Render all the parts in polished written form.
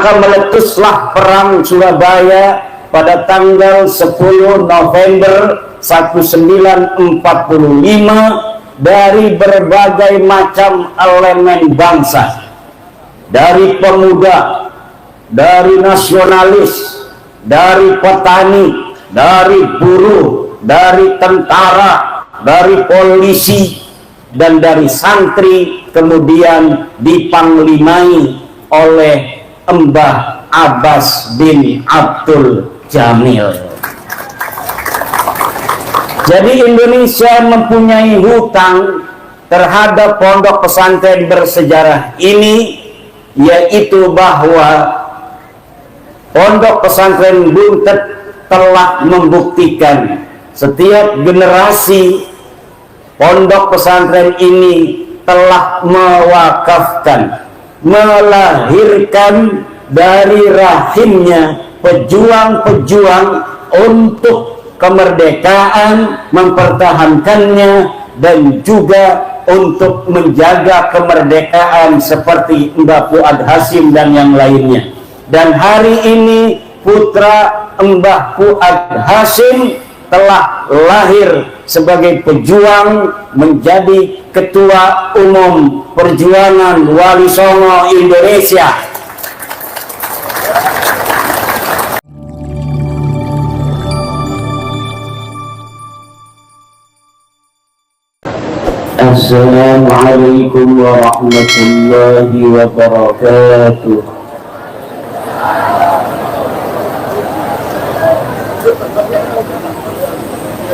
Maka meletuslah perang Surabaya pada tanggal 10 November 1945 dari berbagai macam elemen bangsa, dari pemuda, dari nasionalis, dari petani, dari buruh, dari tentara, dari polisi, dan dari santri, kemudian dipanglimai oleh Mbah Abbas bin Abdul Jamil. Jadi Indonesia mempunyai hutang terhadap pondok pesantren bersejarah ini, yaitu bahwa pondok pesantren Buntet telah membuktikan setiap generasi pondok pesantren ini telah mewakafkan, melahirkan dari rahimnya pejuang-pejuang untuk kemerdekaan, mempertahankannya, dan juga untuk menjaga kemerdekaan seperti Mbah Fuad Hasyim dan yang lainnya. Dan hari ini putra Mbah Fuad Hasyim telah lahir sebagai pejuang, menjadi ketua umum perjuangan Wali Songo Indonesia. Assalamualaikum warahmatullahi wabarakatuh.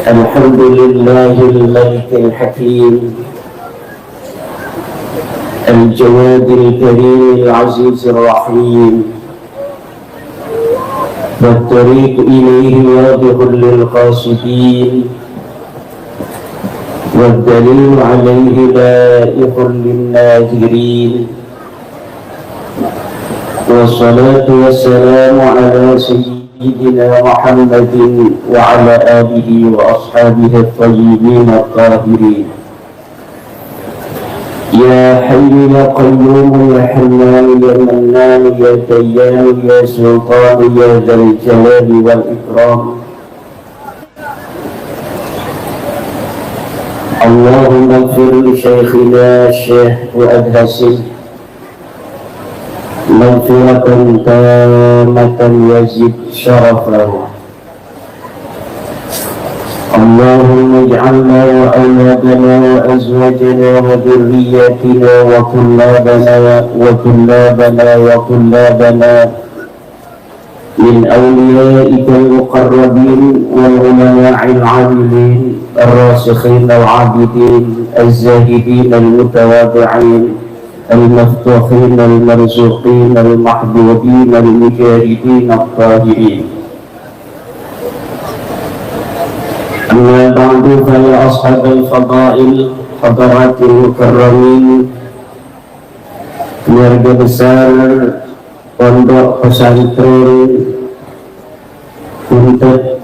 Alhamdulillahil malikil hakim, al-jawadil karimil azizir rahim, wat-tariq ilayhi wadihul lil qasidin, wad-dalil alayhi la'iqul lin nazirin. Wassalatu wassalamu ala sayyidina Muhammadin wa ala alihi wa ashabihi at-tayyibin at-tahirin. Ya Hayyu ya Qayyum ya Hannan ya Mannan ya Dayyan ya Sultan ya Dzal Jalali wal Ikram. Allahumma ighfir li shaykhina Syekh Fuad Hasyim maghfiratan tammatan yazid syarafahu. Allahumma ij'alna wa awladana wa azwajana wa dhurriyyatina wa kullabana min awliyaika al-muqarrabin wal ulama'il 'amilin ar-rasikhin al-'abidin az-zahidin al-mutawadhi'in al-maftuhin al-marzuqin al-mahbubin al-mujahidin al-tahirin. Amma ba'du fa ya ashab al-fadail, hadaratil mukarramin, keluarga besar pondok pesantren Buntet,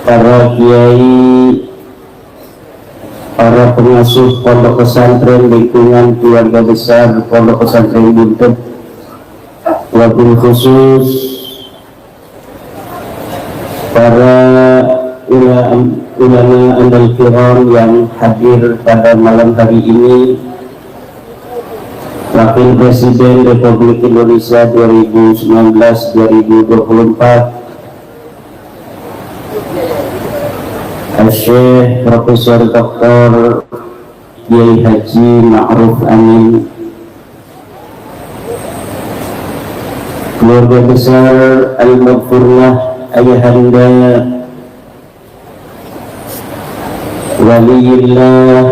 para kiai, para pengasuh pondok pesantren, lingkungan keluarga besar pondok pesantren Buntet, wabil khusus para ulama andal kiram yang hadir pada malam hari ini, Wakil Presiden Republik Indonesia 2019-2024, Syekh Profesor Dr. Kiai Haji Ma'ruf Amin, keluarga besar Al-Maghfurlah Ayahanda Waliyillah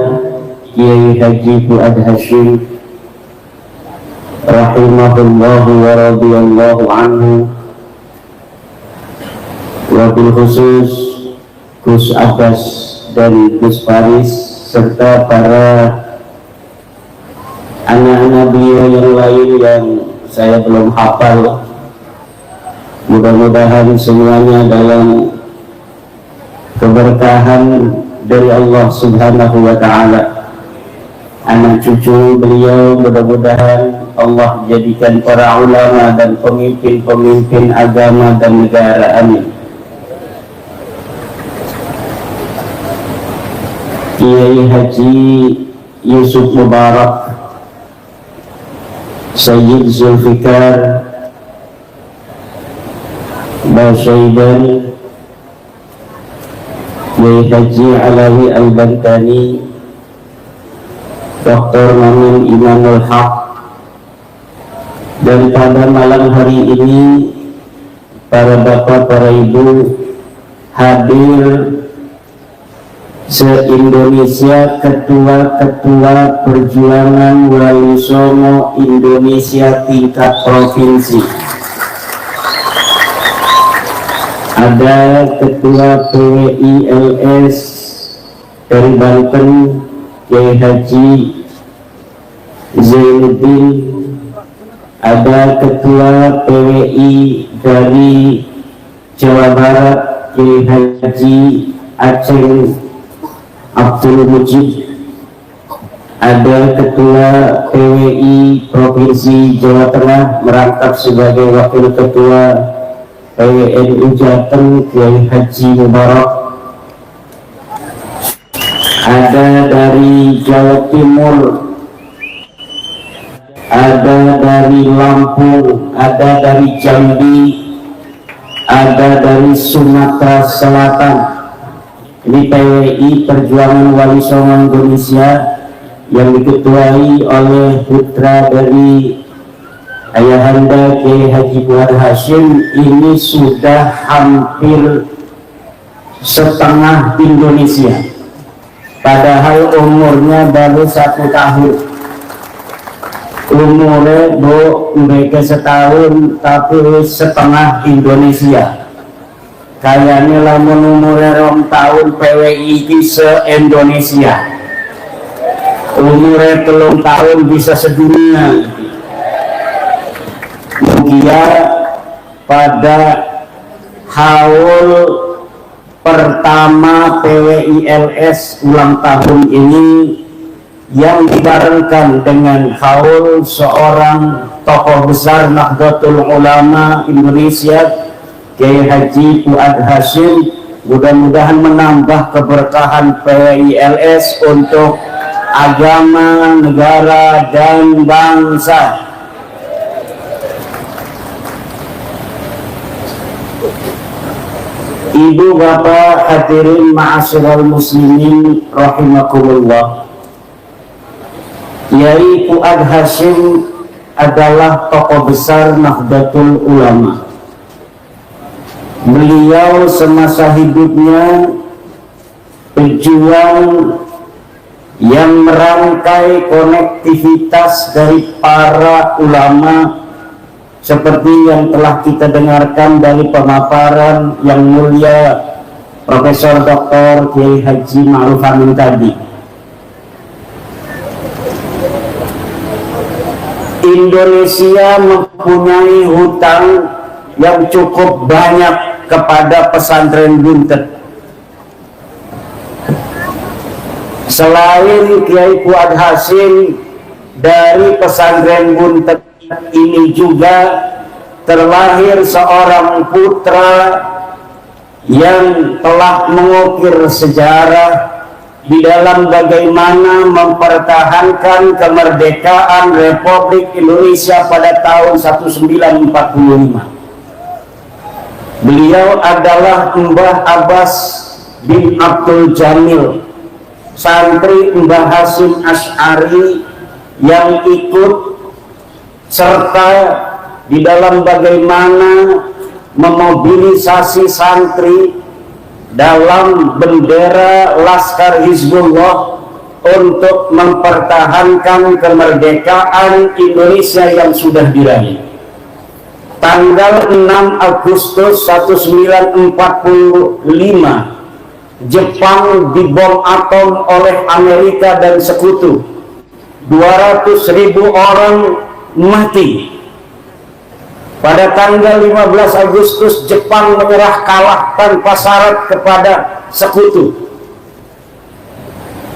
Kiai Haji Fuad Hasyim rahimahullahu wa radiyallahu anhu, wabil khusus Gus Abbas dan Gus Faris serta para anak-anak beliau yang lain yang saya belum hafal. Mudah-mudahan semuanya dalam keberkahan dari Allah Subhanahu wa ta'ala. anak cucu beliau, mudah-mudahan Allah jadikan para ulama dan pemimpin-pemimpin agama dan negara, amin. Kiai Haji Yusuf Mubarak, Sayyid Zulfikar Basyaiban, Kiai Haji Alawi Al-Bantani, Dr. Mamin Imanul Haq. Dan pada malam hari ini para bapak, para ibu, hadir se-Indonesia ketua-ketua perjuangan Wali Songo Indonesia tingkat provinsi. Ada ketua PWI LS dari Banten, Kiai Haji Zainuddin. Ada ketua PWI dari Jawa Barat, Kiai Haji Aceh Abdul Mujib. Ada ketua PWI Provinsi Jawa Tengah merangkap sebagai wakil ketua PWNU Jateng, Kiai Haji Mubarak. Ada dari Jawa Timur, ada dari Lampung, ada dari Jambi, ada dari Sumatera Selatan. Ini PWI Perjuangan Wali Songo Indonesia yang diketuai oleh putra dari Ayahanda Kiai Haji Fuad Hasyim. Ini sudah hampir setengah Indonesia, padahal umurnya baru 1 tahun. Umurnya mereka setahun tapi setengah Indonesia. Kayaknya lamun umurnya 2 tahun PWI ini se-Indonesia. Umurnya 3 tahun bisa sedunia. Mugia pada haul pertama PWI LS ulang tahun ini yang dibarengkan dengan haul seorang tokoh besar Nahdlatul Ulama Indonesia, Kiai Haji Fuad Hasyim, mudah-mudahan menambah keberkahan PWI LS untuk agama, negara, dan bangsa. Ibu bapak hadirin ma'asyiral muslimin rahimakumullah. Kiai Fuad Hasyim adalah tokoh besar Nahdlatul Ulama. Beliau semasa hidupnya pejuang yang merangkai konektivitas dari para ulama, seperti yang telah kita dengarkan dari pemaparan yang mulia Profesor Dr. Kiai Haji Ma'ruf Amin tadi. Indonesia mempunyai hutang yang cukup banyak kepada pesantren Buntet. Selain Kiai Fuad Hasyim, dari pesantren Buntet ini juga terlahir seorang putra yang telah mengukir sejarah di dalam bagaimana mempertahankan kemerdekaan Republik Indonesia pada tahun 1945. Beliau adalah Mbah Abbas bin Abdul Jamil, santri Mbah Hasyim Asy'ari yang ikut serta di dalam bagaimana memobilisasi santri dalam bendera Laskar Hizbullah untuk mempertahankan kemerdekaan Indonesia yang sudah diraih. Tanggal 6 Agustus 1945 Jepang dibom atom oleh Amerika dan sekutu. 200.000 orang mati. Pada tanggal 15 Agustus Jepang menyerah kalah tanpa syarat kepada sekutu.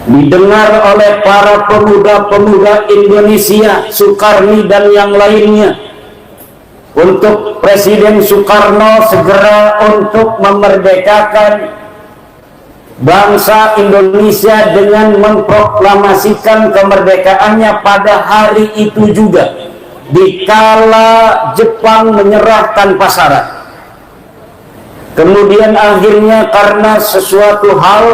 didengar oleh para pemuda-pemuda Indonesia, Soekarni dan yang lainnya, untuk Presiden Soekarno segera untuk memerdekakan bangsa Indonesia dengan memproklamasikan kemerdekaannya pada hari itu juga, dikala Jepang menyerah tanpa syarat. Kemudian akhirnya karena sesuatu hal,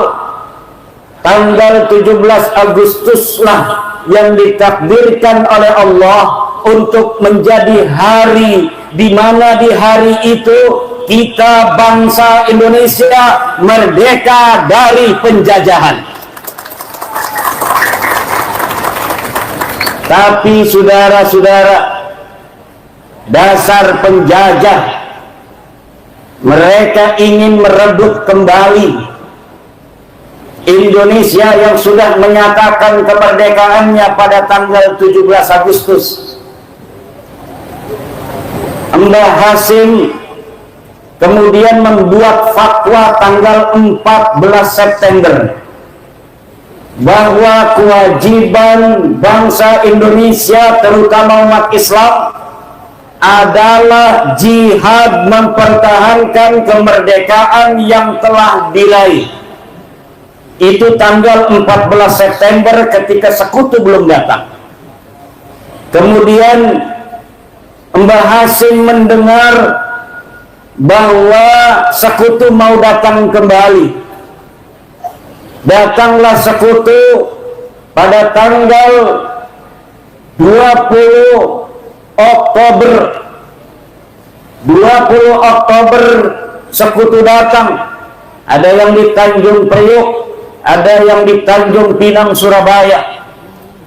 tanggal 17 Agustus lah yang ditakdirkan oleh Allah untuk menjadi hari di mana di hari itu kita bangsa Indonesia merdeka dari penjajahan. Tapi saudara-saudara, dasar penjajah, mereka ingin merebut kembali Indonesia yang sudah menyatakan kemerdekaannya pada tanggal 17 Agustus. Mbah Hasim kemudian membuat fatwa tanggal 14 September bahwa kewajiban bangsa Indonesia terutama umat Islam adalah jihad mempertahankan kemerdekaan yang telah diraih. Itu tanggal 14 September ketika sekutu belum datang. Kemudian Mbah Hasim mendengar bahwa sekutu mau datang kembali. Datanglah sekutu pada tanggal 20 Oktober. 20 Oktober sekutu datang. Ada yang di Tanjung Priok, ada yang di Tanjung Pinang, Surabaya.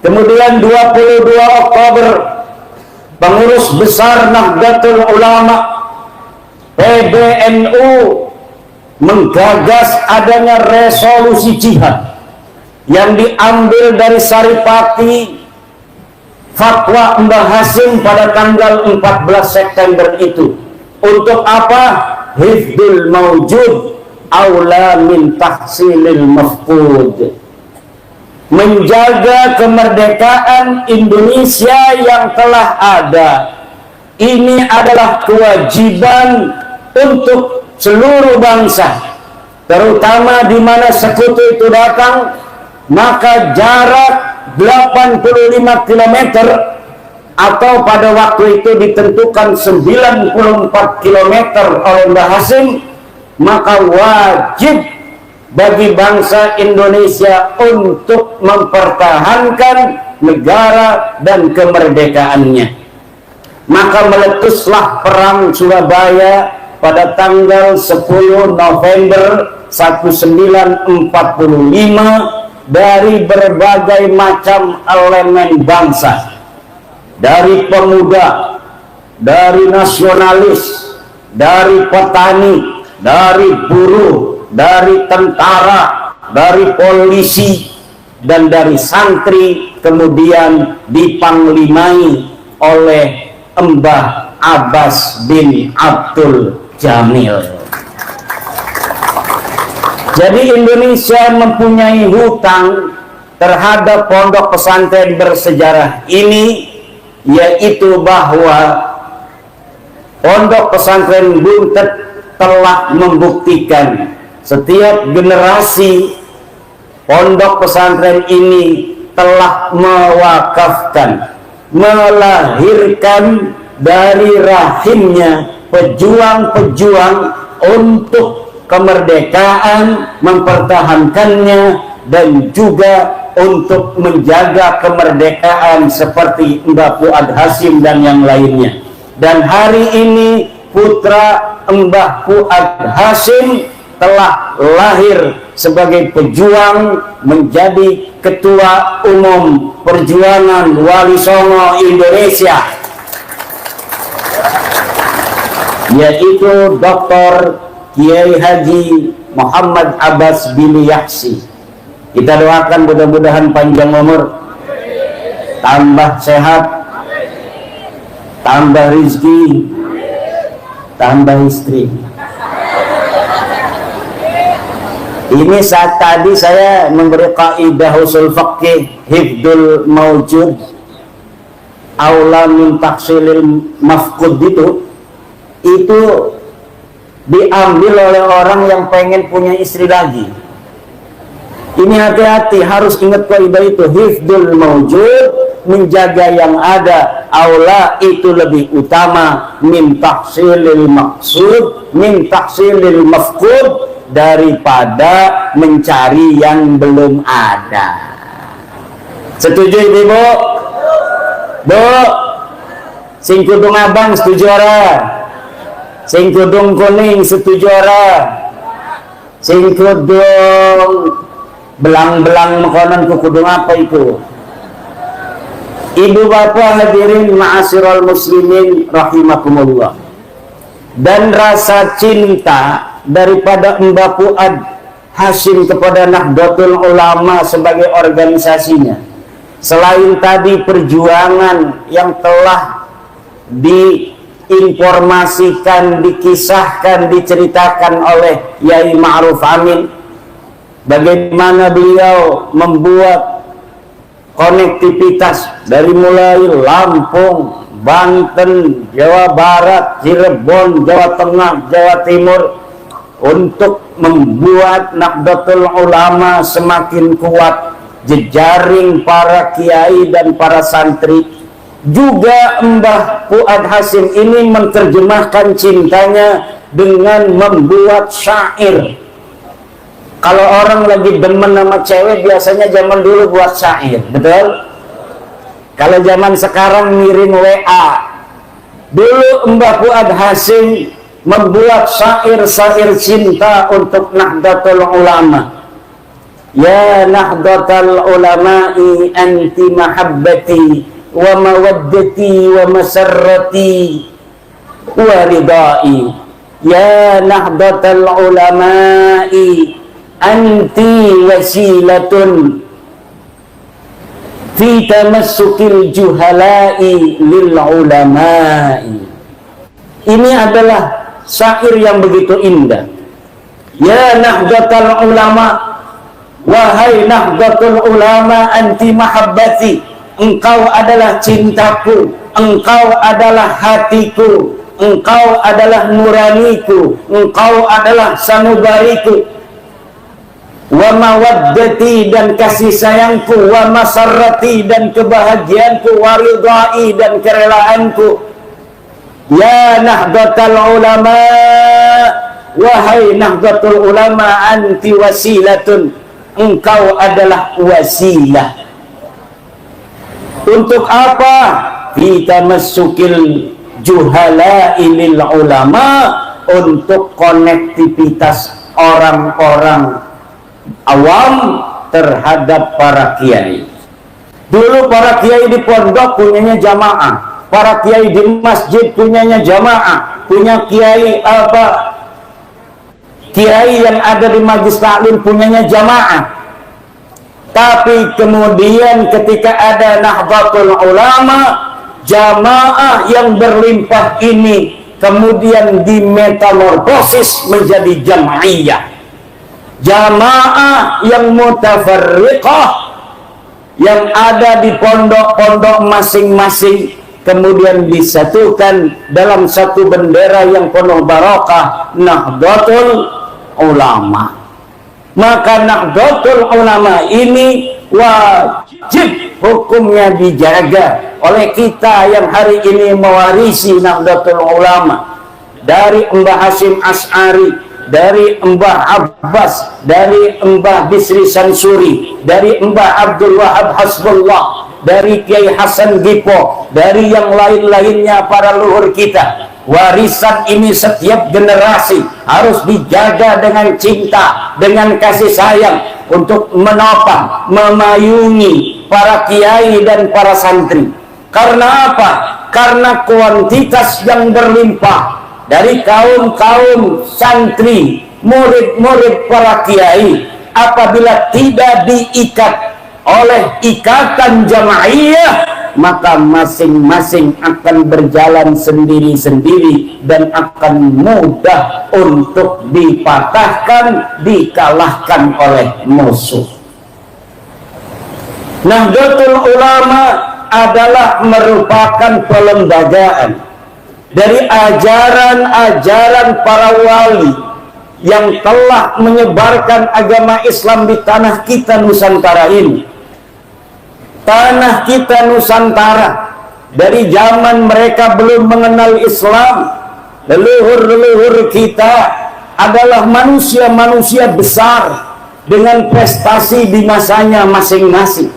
Kemudian 22 Oktober pengurus besar Nahdlatul Ulama PBNU menggagas adanya resolusi jihad yang diambil dari Saripati, fatwa Mbah Hasim pada tanggal 14 September itu. Untuk apa? Hifdul mawjud aula min tahsilil mafqud. Menjaga kemerdekaan Indonesia yang telah ada. Ini adalah kewajiban untuk seluruh bangsa, terutama di mana sekutu itu datang, maka jarak 85 km atau pada waktu itu ditentukan 94 km oleh Mbah Hasim, maka wajib bagi bangsa Indonesia untuk mempertahankan negara dan kemerdekaannya. Maka meletuslah perang Surabaya pada tanggal 10 November 1945 dari berbagai macam elemen bangsa, dari pemuda, dari nasionalis, dari petani, dari buruh, dari tentara, dari polisi, dan dari santri, kemudian dipanglimai oleh Mbah Abbas bin Abdul Jamil. Jadi Indonesia mempunyai hutang terhadap pondok pesantren bersejarah ini, yaitu bahwa pondok pesantren Buntet telah membuktikan setiap generasi pondok pesantren ini telah mewakafkan, melahirkan dari rahimnya pejuang-pejuang untuk kemerdekaan, mempertahankannya, dan juga untuk menjaga kemerdekaan seperti Mbah Fuad Hasim dan yang lainnya. Dan hari ini putra Mbah Fuad Hasim telah lahir sebagai pejuang, menjadi ketua umum perjuangan Wali Songo Indonesia, yaitu Dr. Kiai Haji Muhammad Abbas bin Yaksi. Kita doakan mudah-mudahan panjang umur, tambah sehat, tambah rizki, tambah istri. Ini saat tadi saya memberi kaidah usul fikih hifdzul maujud aula min tahsilil mafqud itu diambil oleh orang yang pengen punya istri lagi. Ini hati-hati, harus ingat kaidah itu. Hifdzul maujud, menjaga yang ada, aula itu lebih utama min tahsilil maqsud, min tahsilil mafqud, daripada mencari yang belum ada. Setuju Ibu? Bu, sing kudung abang setuju ora? Sing kudung kuning setuju ora? Sing kudung belang-belang makanan ku kudung apa itu? Ibu bapak hadirin ma'asyiral muslimin rahimakumullah. Dan rasa cinta daripada Mbah Fuad Hasyim kepada Nahdlatul Ulama sebagai organisasinya, selain tadi perjuangan yang telah diinformasikan, dikisahkan, diceritakan oleh Yai Ma'ruf Amin, bagaimana beliau membuat konektivitas dari mulai Lampung, Banten, Jawa Barat, Cirebon, Jawa Tengah, Jawa Timur, untuk membuat Nahdlatul Ulama semakin kuat, jejaring para kiai dan para santri. Juga Mbah Fuad Hasyim ini menerjemahkan cintanya dengan membuat syair. Kalau orang lagi demen sama cewek, biasanya zaman dulu buat syair, betul? Kalau zaman sekarang ngirim WA. Dulu Mbah Fuad Hasyim membuat syair-syair cinta untuk Nahdlatul Ulama. Ya Nahdlatul Ulama'i anti mahabbati wa mawaddati wa masarrati wa ridai. Ya Nahdlatul Ulama'i anti wasilatun fi tamassukil juhala'i lil ulama'i. Ini adalah syair yang begitu indah. Ya Nahdlatul Ulama, wahai Nahdlatul Ulama anti mahabbati, engkau adalah cintaku, engkau adalah hatiku, engkau adalah nuraniku, engkau adalah sanubariku. Wa mawaddati, dan kasih sayangku, wa masarrati, dan kebahagiaanku, wa ridai, dan kerelaanku. Ya Nahdlatul Ulama, wahai Nahdlatul Ulama anti wasilatun, engkau adalah wasilah. Untuk apa? Fi tamassukil juhala'i lil ulama, untuk konektivitas orang-orang awam terhadap para kiai. Dulu para kiai di pondok punyanya jamaah, para kiai di masjid punyanya jamaah, punya kiai apa? Kiai yang ada di majlis taklim punyanya jamaah. Tapi kemudian ketika ada Nahdlatul Ulama, jamaah yang berlimpah ini kemudian dimetamorfosis menjadi jam'iyah. Jamaah yang mutafarriqah, yang ada di pondok-pondok masing-masing, kemudian disatukan dalam satu bendera yang penuh barakah, Nahdlatul Ulama. Maka Nahdlatul Ulama ini wajib hukumnya dijaga oleh kita yang hari ini mewarisi Nahdlatul Ulama, dari Mbah Hasyim Asy'ari, dari Mbah Abbas, dari Mbah Bisri Sansuri, dari Mbah Abdul Wahab Hasbullah, dari Kiai Hasan Dipo, dari yang lain-lainnya para leluhur kita. Warisan ini setiap generasi harus dijaga dengan cinta, dengan kasih sayang, untuk menopang, memayungi para kiai dan para santri. Karena apa? Karena kuantitas yang berlimpah dari kaum-kaum santri, murid-murid para kiai, apabila tidak diikat oleh ikatan jamaiyah, maka masing-masing akan berjalan sendiri-sendiri dan akan mudah untuk dipatahkan, dikalahkan oleh musuh. Nahdlatul Ulama adalah merupakan pelembagaan dari ajaran-ajaran para wali yang telah menyebarkan agama Islam di tanah kita Nusantara ini. Tanah kita Nusantara, dari zaman mereka belum mengenal Islam, leluhur-leluhur kita adalah manusia-manusia besar dengan prestasi di masanya masing-masing.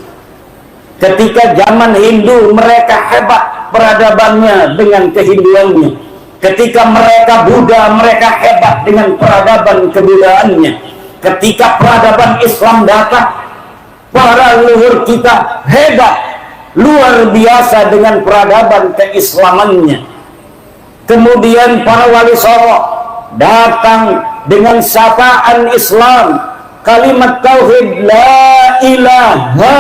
Ketika zaman Hindu, mereka hebat peradabannya dengan kehinduannya. Ketika mereka Buddha, mereka hebat dengan peradaban kebudayaannya. Ketika peradaban Islam datang, para leluhur kita hebat, luar biasa dengan peradaban keislamannya. Kemudian para wali Songo datang dengan sapaan Islam, kalimat tauhid la ilaha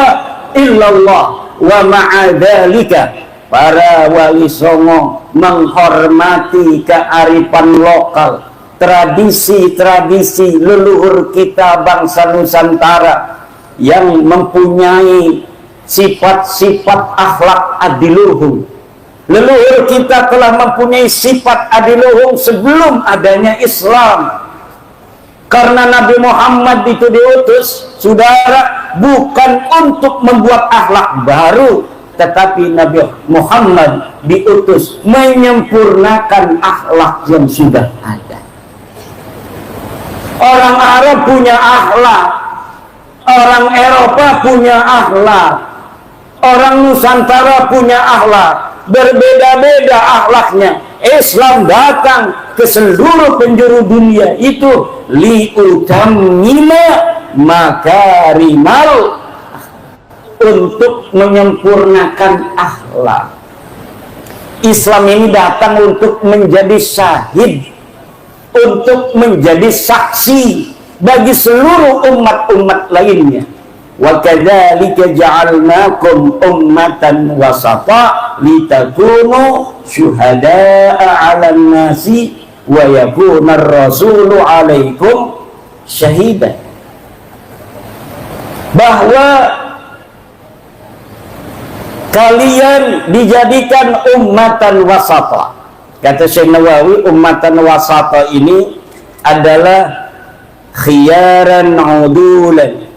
illallah wa ma'adzalika. Para wali Songo menghormati kearifan lokal, tradisi-tradisi leluhur kita bangsa Nusantara yang mempunyai sifat-sifat akhlak adiluhung. Leluhur kita telah mempunyai sifat adiluhung sebelum adanya Islam. Karena Nabi Muhammad itu diutus, saudara, bukan untuk membuat akhlak baru, tetapi Nabi Muhammad diutus menyempurnakan akhlak yang sudah ada. Orang Arab punya akhlak, orang Eropa punya akhlak, orang Nusantara punya akhlak, berbeda-beda akhlaknya. Islam datang ke seluruh penjuru dunia itu liutammima makarimal, untuk menyempurnakan akhlak. Islam ini datang untuk menjadi syahid, untuk menjadi saksi bagi seluruh umat-umat lainnya. Wa kadzalika ja'alnakum ummatan wasata litakunu syuhada'a 'alan nasi wa yakuna ar-rasulu 'alaikum syahida. Bahwa kalian dijadikan ummatan wasata. Kata Syekh Nawawi, ummatan wasata ini adalah khiyaran udulan,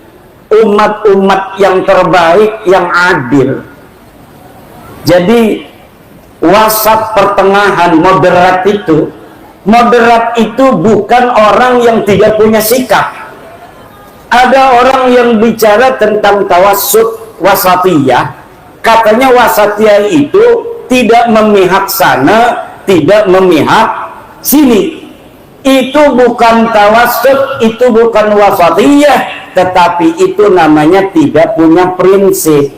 umat-umat yang terbaik, yang adil. Jadi wasat, pertengahan, moderat itu bukan orang yang tidak punya sikap. Ada orang yang bicara tentang tawassut wasatiyah, katanya wasatiyah itu tidak memihak sana, tidak memihak sini. Itu bukan tawassut, itu bukan wasatiyah, tetapi itu namanya tidak punya prinsip.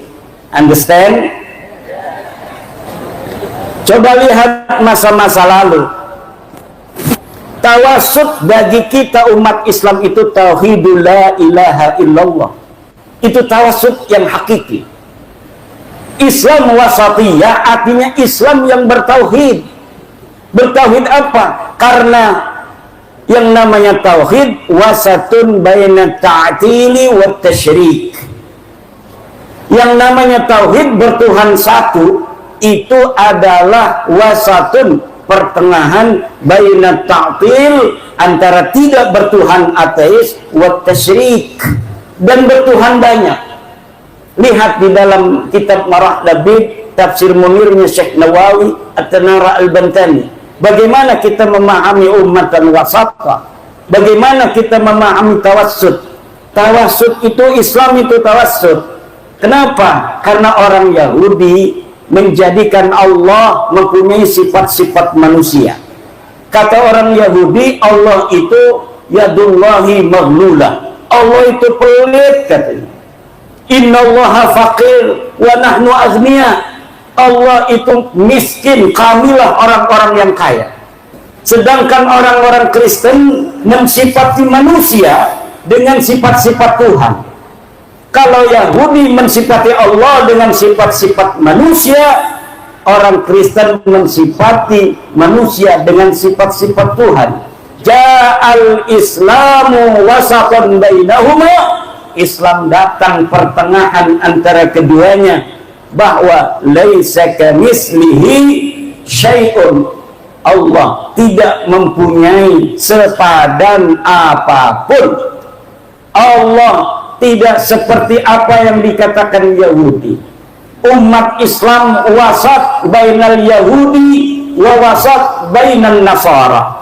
Understand? Coba lihat masa-masa lalu. Tawassut bagi kita umat Islam itu tauhidul la ilaha illallah. Itu tawassut yang hakiki. Islam wasatiyah artinya Islam yang bertauhid. Bertauhid apa? Karena yang namanya tauhid wasatun baina ta'tili wa tasyrik. Yang namanya tauhid bertuhan satu itu adalah wasatun, pertengahan baina ta'til, antara tidak bertuhan ateis wa tasyrik, dan bertuhan banyak. Lihat di dalam kitab Marah Labib, tafsir Munirnya Syekh Nawawi At-Tanara Al-Bantani, bagaimana kita memahami ummatan wasata, bagaimana kita memahami tawassut. Tawassut itu Islam, itu tawassut. Kenapa? Karena orang Yahudi menjadikan Allah mempunyai sifat-sifat manusia. Kata orang Yahudi, Allah itu yadullahi maghlulah, Allah itu pelit, katanya. Innallaha faqir wa nahnu aghnia, Allah itu miskin, kamilah orang-orang yang kaya. Sedangkan orang-orang Kristen mensifati manusia dengan sifat-sifat Tuhan. Kalau Yahudi mensifati Allah dengan sifat-sifat manusia, orang Kristen mensifati manusia dengan sifat-sifat Tuhan. Ja'al Islamu wasatan bainahuma, Islam datang pertengahan antara keduanya, bahwa laisa kamitslihi syai'un, Allah tidak mempunyai sepadan apapun. Allah tidak seperti apa yang dikatakan Yahudi. Umat Islam wasat bainal Yahudi wa wasat bainan Nasara.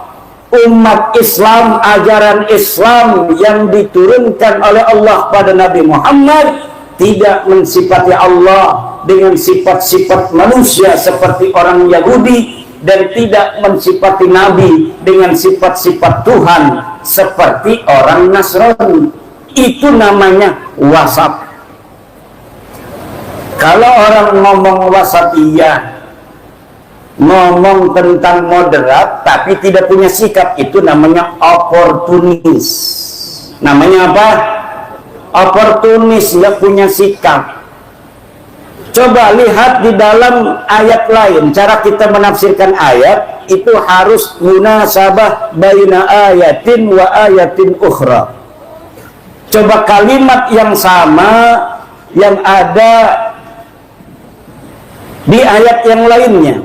Umat Islam, ajaran Islam yang diturunkan oleh Allah pada Nabi Muhammad tidak mensifati Allah dengan sifat-sifat manusia seperti orang Yahudi, dan tidak mensifati Nabi dengan sifat-sifat Tuhan seperti orang Nasrani. Itu namanya wasat. Kalau orang ngomong wasatiyah, ngomong tentang moderat tapi tidak punya sikap, itu namanya oportunis. Namanya apa? Oportunis, nggak punya sikap. Coba lihat di dalam ayat lain, cara kita menafsirkan ayat itu harus munasabah baina ayatin wa ayatin ukhra. Coba kalimat yang sama yang ada di ayat yang lainnya.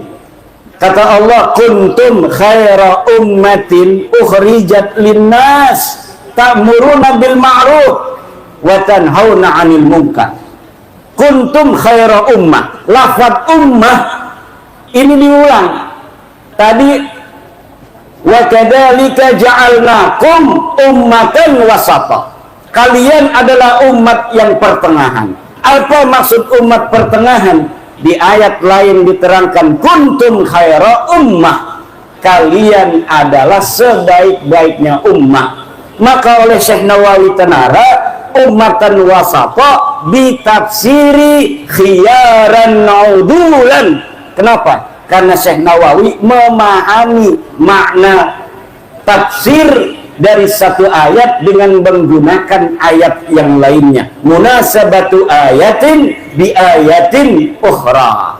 Kata Allah, kuntum khaira ummatin ukhrijat linnas ta'muruna bil ma'ruf wa tanhauna 'anil munkar. Kuntum khaira ummah. Lafaz ummah ini diulang. Tadi wa kadzalika ja'alnakum ummatan wasata. Kalian adalah umat yang pertengahan. Apa maksud umat pertengahan? Di ayat lain diterangkan kuntum khaira ummah, kalian adalah sebaik-baiknya ummah. Maka oleh Syekh Nawawi Tanara, ummatan wasata bitafsiri khiyaran naudulan. Kenapa? Karena Syekh Nawawi memahami makna tafsir dari satu ayat dengan menggunakan ayat yang lainnya. Munasabatu ayatin bi ayatin ukhra.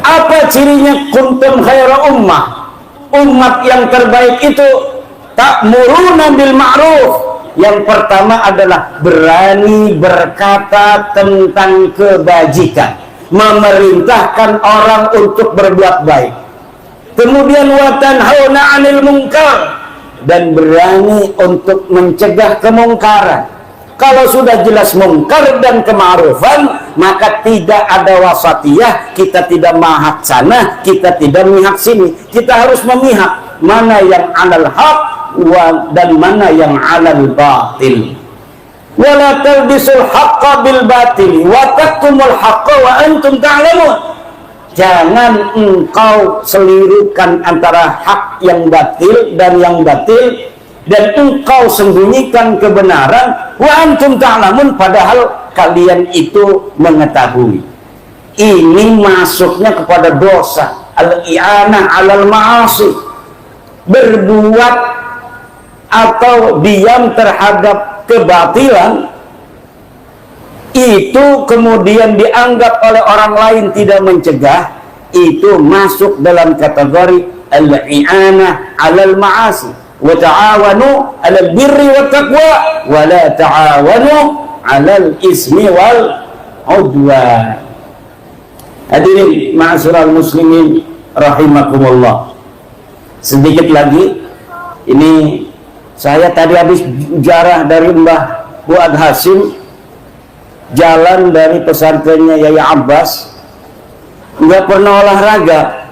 Apa cirinya kuntum khaira ummah? Umat yang terbaik itu ta'muruna bil ma'ruf. Yang pertama adalah berani berkata tentang kebajikan, memerintahkan orang untuk berbuat baik. Kemudian wa tanhauna 'anil munkar, dan berani untuk mencegah kemungkaran. Kalau sudah jelas mungkar dan kema'rufan, maka tidak ada wasatiyah, kita tidak mahak sana, kita tidak mihak sini. Kita harus memihak mana yang 'alal haq dan mana yang 'alal batil. Wala talbisul haqqa bil batil wa taktumul haqqa wa antum ta'lamun. Jangan engkau selirukan antara hak yang batil dan yang batil, dan engkau sembunyikan kebenaran wa antum ta'lamun, padahal kalian itu mengetahui. Ini masuknya kepada dosa al-i'anah 'alal ma'asi, berbuat atau diam terhadap kebatilan, itu kemudian dianggap oleh orang lain tidak mencegah, itu masuk dalam kategori al-i'anah 'alal ma'asi. Wa ta'awanu 'alal birri wat taqwa wa la ta'awanu 'alal ismi wal 'udwan. Hadirin ma'asyiral muslimin rahimakumullah. Sedikit lagi, ini saya tadi habis jarah dari Mbah Fuad Hasim, jalan dari pesantrennya Yai Abbas, nggak pernah olahraga,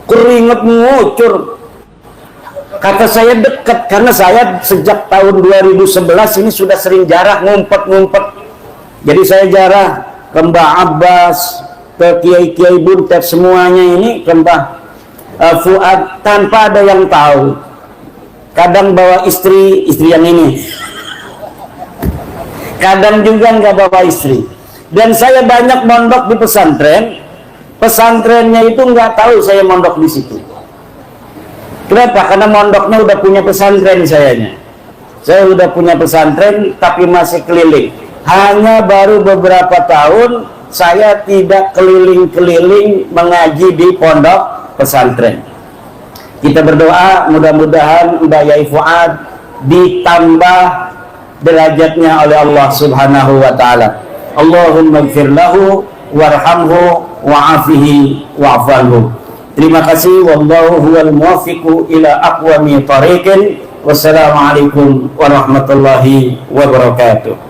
keringet ngucur. Kata saya dekat, karena saya sejak tahun 2011 ini sudah sering jarah, ngumpet-ngumpet. Jadi saya jarah ke Mbah Abbas, ke Kiai-Kiai Buntet, semuanya ini ke Mbah Fuad tanpa ada yang tahu. Kadang bawa istri yang ini, kadang juga nggak bawa istri. Dan saya banyak mondok di pesantren, pesantrennya itu nggak tahu saya mondok di situ. Kenapa? Karena mondoknya udah punya pesantren sayanya. Saya udah punya pesantren tapi masih keliling. Hanya baru beberapa tahun saya tidak keliling-keliling mengaji di pondok pesantren. Kita berdoa mudah-mudahan Mbak Yai Fuad ditambah derajatnya oleh Allah Subhanahu wa taala. Allahumma ighfir lahu warhamhu wa'afihi wa'fu. Terima kasih, wallahu huwal muwaffiqu ila aqwami thariqin. Wassalamualaikum warahmatullahi wabarakatuh.